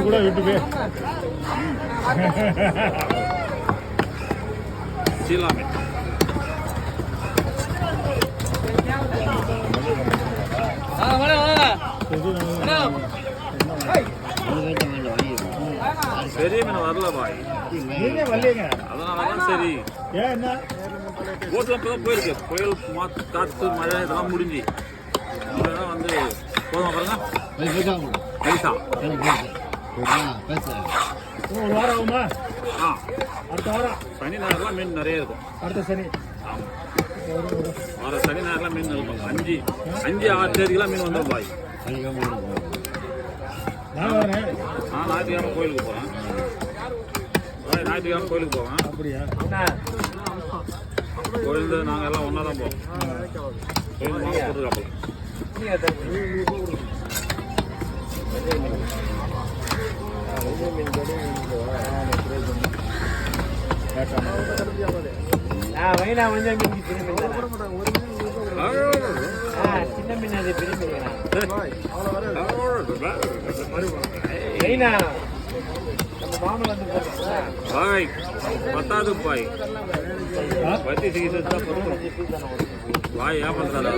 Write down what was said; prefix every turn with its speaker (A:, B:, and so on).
A: கூட விட்டு போய்
B: சீலாமே பெரிய மீன் வரல பாய்
A: வரலீங்க.
B: அதனாலதான் சரி.
A: ஏன் என்ன
B: போட்ல இப்பதான் போயிருக்கு. புயல் காத்து மழை இதெல்லாம் முடிஞ்சு வந்து போதுமா பாருங்க. பைசா
A: ஒரு வாரம் ஆகுமா?
B: அடுத்த வாரம் சனி ஞாயிறுலாம் மீன் நிறைய இருக்கும்.
A: அடுத்த சனி
B: வர சனி ஞாயிறுலாம் மீன் இருக்கும். 5-6 தேதிக்கெல்லாம் மீன் வந்துடும் பாய்.
A: நான் வரேன்.
B: நான் ஞாயிற்றுக்கிழமை கோயிலுக்கு போகிறேன். ஞாயிற்றுக்கிழமை கோயிலுக்கு போவேன்.
A: அப்படியா?
B: கோயில் நாங்கள் எல்லாம் ஒன்றா தான் போவோம். கோயில் மாங்க போட்டுருக்காப்பல.
C: சின்ன மீன் அது பெரிய மீன்
B: பாய் பத்தாது பாய் பத்தி சிகிச்சை பாய் ஏன் பண்றாரு?